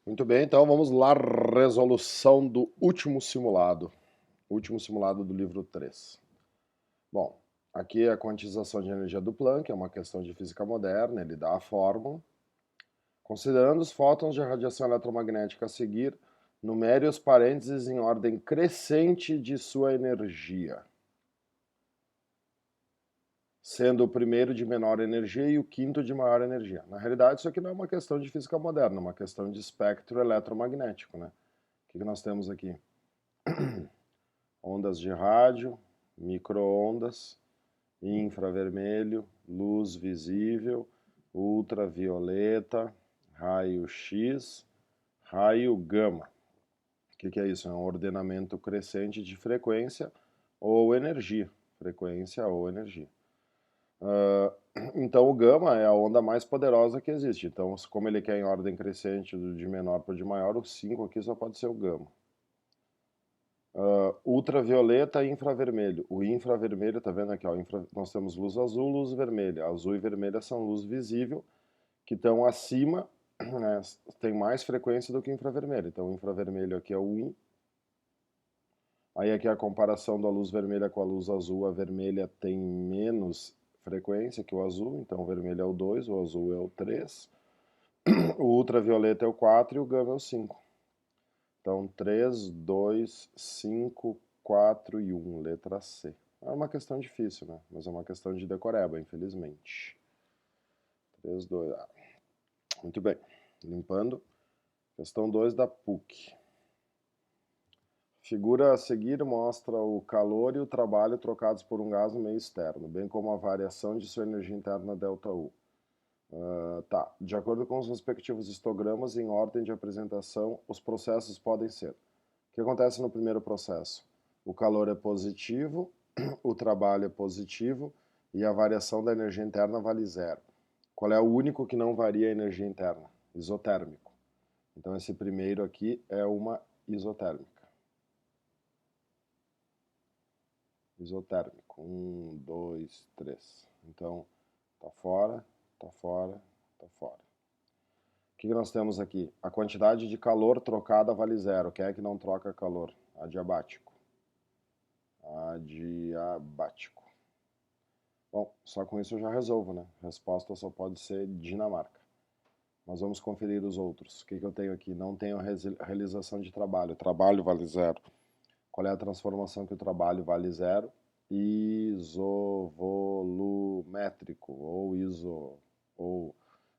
Muito bem, então vamos lá, resolução do último simulado do livro 3. Bom, aqui é a quantização de energia do Planck, é uma questão de física moderna, ele dá a fórmula. Considerando os fótons de radiação eletromagnética a seguir, numere os parênteses em ordem crescente de sua energia, sendo o primeiro de menor energia e o quinto de maior energia. Na realidade, isso aqui não é uma questão de física moderna, é uma questão de espectro eletromagnético, né? O que nós temos aqui? Ondas de rádio, micro-ondas, infravermelho, luz visível, ultravioleta, raio-x, raio gama. O que é isso? É um ordenamento crescente de frequência ou energia. Frequência ou energia. Então o gama é a onda mais poderosa que existe. Então, como ele quer em ordem crescente de menor para de maior, o 5 aqui só pode ser o gama. Ultravioleta e infravermelho. O infravermelho, tá vendo aqui, ó, nós temos luz azul, luz vermelha. Azul e vermelha são luz visível, que estão acima, né, tem mais frequência do que infravermelho. Então o infravermelho aqui é o 1. Aí aqui a comparação da luz vermelha com a luz azul, a vermelha tem menos frequência que o azul, então o vermelho é o 2, o azul é o 3. O ultravioleta é o 4 e o gama é o 5. Então, 3, 2, 5, 4 e 1, letra C. É uma questão difícil, né? Mas é uma questão de decoreba, infelizmente. 3, 2, Muito bem. Limpando. Questão 2 da PUC. Figura a seguir mostra o calor e o trabalho trocados por um gás no meio externo, bem como a variação de sua energia interna ΔU. Tá. De acordo com os respectivos histogramas, em ordem de apresentação, os processos podem ser. O que acontece no primeiro processo? O calor é positivo, o trabalho é positivo e a variação da energia interna vale zero. Qual é o único que não varia a energia interna? Isotérmico. Então esse primeiro aqui é uma isotérmica. Isotérmico. 1, 2, 3. Então, tá fora, tá fora, tá fora. O que nós temos aqui? A quantidade de calor trocada vale zero. Quem é que não troca calor? Adiabático. Adiabático. Bom, só com isso eu já resolvo, né? A resposta só pode ser Dinamarca. Mas vamos conferir os outros. O que eu tenho aqui? Não tenho realização de trabalho. Trabalho vale zero. Qual é a transformação que o trabalho vale zero? Isovolumétrico ou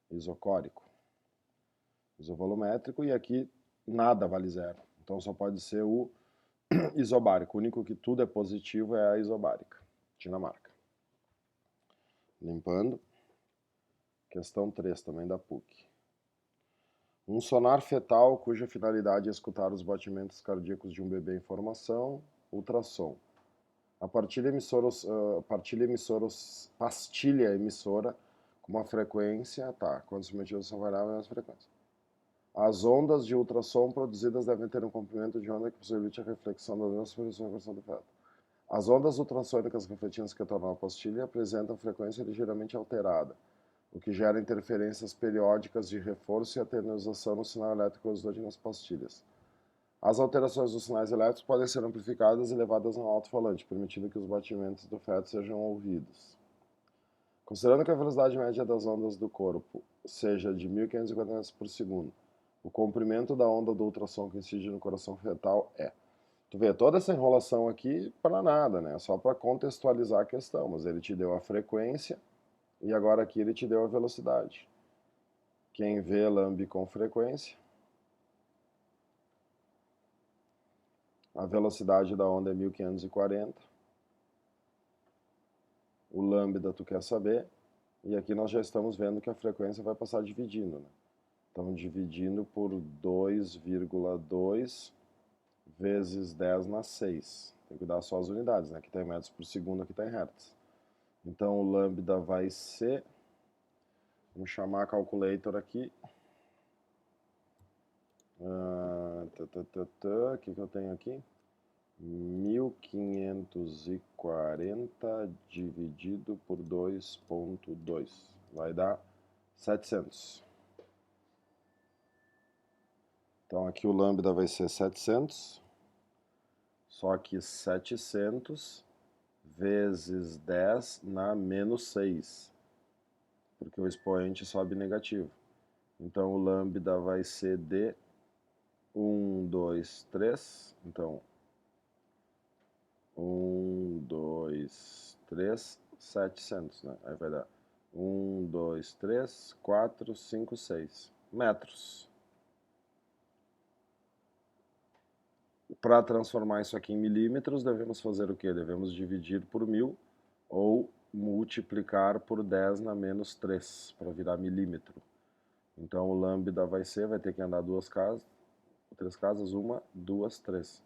isocórico. Isovolumétrico, e aqui nada vale zero. Então só pode ser o isobárico. O único que tudo é positivo é a isobárica. Dinamarca. Limpando. Questão 3 também da PUC. Um sonar fetal cuja finalidade é escutar os batimentos cardíacos de um bebê em formação, ultrassom. A pastilha emissora com uma frequência, tá, quantos medidas são variáveis nessa frequência? As ondas de ultrassom produzidas devem ter um comprimento de onda que possibilite a reflexão das ondas sobre a versão do feto. As ondas ultrassônicas refletidas que tornam a pastilha apresentam frequência ligeiramente alterada, o que gera interferências periódicas de reforço e atenuação no sinal elétrico resultante nas pastilhas. As alterações dos sinais elétricos podem ser amplificadas e levadas ao alto-falante, permitindo que os batimentos do feto sejam ouvidos. Considerando que a velocidade média das ondas do corpo seja de 1.540 metros por segundo, o comprimento da onda do ultrassom que incide no coração fetal é... Tu vê, toda essa enrolação aqui para nada, né? Só para contextualizar a questão, mas ele te deu a frequência e agora aqui ele te deu a velocidade. Quem vê lambe com frequência. A velocidade da onda é 1540. O lambda tu quer saber. E aqui nós já estamos vendo que a frequência vai passar dividindo, né? Estamos dividindo por 2,2 vezes 10 na 6. Tem que dar só as unidades, né? Aqui está em metros por segundo, aqui está em hertz. Então o lambda vai ser... Vamos chamar a calculator aqui. O que eu tenho aqui? 1540 dividido por 2,2 vai dar 700. Então aqui o lambda vai ser 700, só que 700 vezes 10 na menos 6, porque o expoente sobe negativo. Então o lambda vai ser de 1, 2, 3, então 1, 2, 3, 700, né? Aí vai dar 1, 2, 3, 4, 5, 6 metros. Para transformar isso aqui em milímetros, devemos fazer o quê? Devemos dividir por 1000 ou multiplicar por 10 na menos 3 para virar milímetro. Então o lambda vai ter que andar três casas, 1, 2, 3.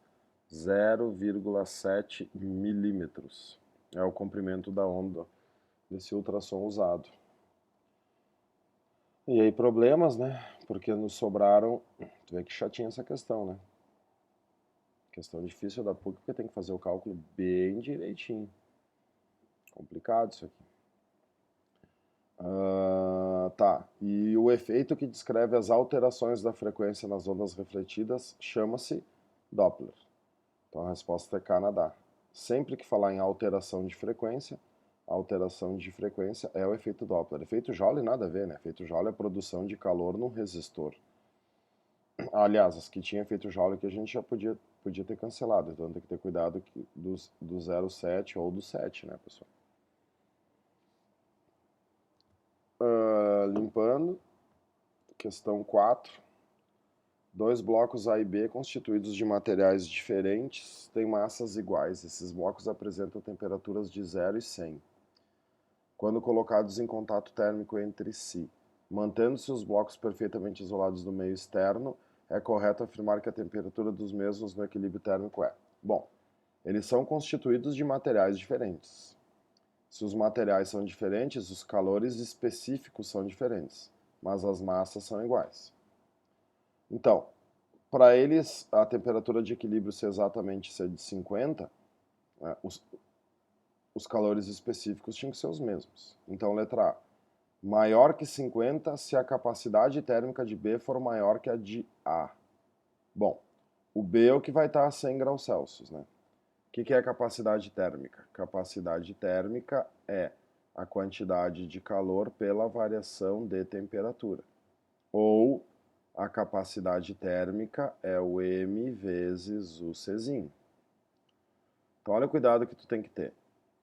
0,7 milímetros é o comprimento da onda desse ultrassom usado. E aí problemas, né? Porque nos sobraram... Tu vê que chatinha essa questão, né? Questão difícil da PUC, porque tem que fazer o cálculo bem direitinho. Complicado isso aqui. Tá, e o efeito que descreve as alterações da frequência nas ondas refletidas chama-se Doppler. Então a resposta é Canadá. Sempre que falar em alteração de frequência é o efeito Doppler. Efeito Joule nada a ver, né? Efeito Joule é a produção de calor num resistor. Aliás, as que tinha efeito Joule que a gente já podia ter cancelado, então tem que ter cuidado do 0,7 ou do 7, né, pessoal? Limpando, questão 4. Dois blocos A e B constituídos de materiais diferentes têm massas iguais. Esses blocos apresentam temperaturas de 0 e 100. Quando colocados em contato térmico entre si, mantendo-se os blocos perfeitamente isolados do meio externo, é correto afirmar que a temperatura dos mesmos no equilíbrio térmico é... Bom, eles são constituídos de materiais diferentes. Se os materiais são diferentes, os calores específicos são diferentes, mas as massas são iguais. Então, para eles, a temperatura de equilíbrio ser de 50, né, os calores específicos tinham que ser os mesmos. Então, letra A. Maior que 50 se a capacidade térmica de B for maior que a de A. Bom, o B é o que vai estar a 100 graus Celsius, né? O que é a capacidade térmica? Capacidade térmica é a quantidade de calor pela variação de temperatura. Ou a capacidade térmica é o M vezes o Czinho. Então olha o cuidado que tu tem que ter.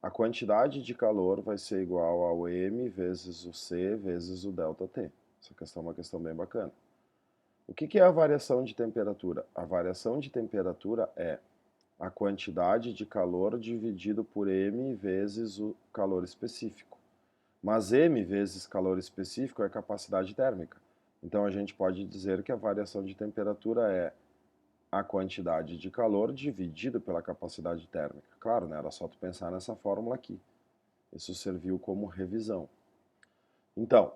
A quantidade de calor vai ser igual ao M vezes o C vezes o ΔT. Essa questão é uma questão bem bacana. O que é a variação de temperatura? A variação de temperatura é a quantidade de calor dividido por M vezes o calor específico. Mas M vezes calor específico é a capacidade térmica. Então a gente pode dizer que a variação de temperatura é a quantidade de calor dividido pela capacidade térmica. Claro, né? Era só tu pensar nessa fórmula aqui. Isso serviu como revisão. Então,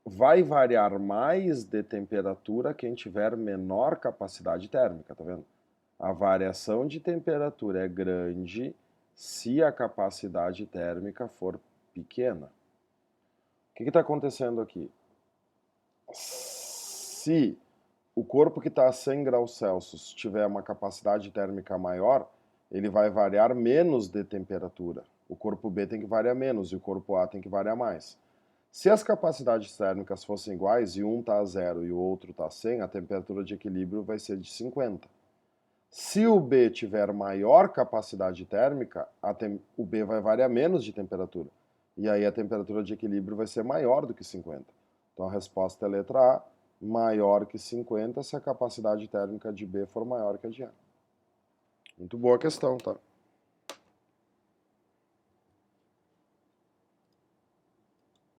vai variar mais de temperatura quem tiver menor capacidade térmica, tá vendo? A variação de temperatura é grande se a capacidade térmica for pequena. O que está acontecendo aqui? Se o corpo que está a 100 graus Celsius tiver uma capacidade térmica maior, ele vai variar menos de temperatura. O corpo B tem que variar menos e o corpo A tem que variar mais. Se as capacidades térmicas fossem iguais e um está a 0 e o outro está a 100, a temperatura de equilíbrio vai ser de 50. Se o B tiver maior capacidade térmica, o B vai variar menos de temperatura. E aí a temperatura de equilíbrio vai ser maior do que 50. Então a resposta é letra A, maior que 50 se a capacidade térmica de B for maior que a de A. Muito boa questão, tá?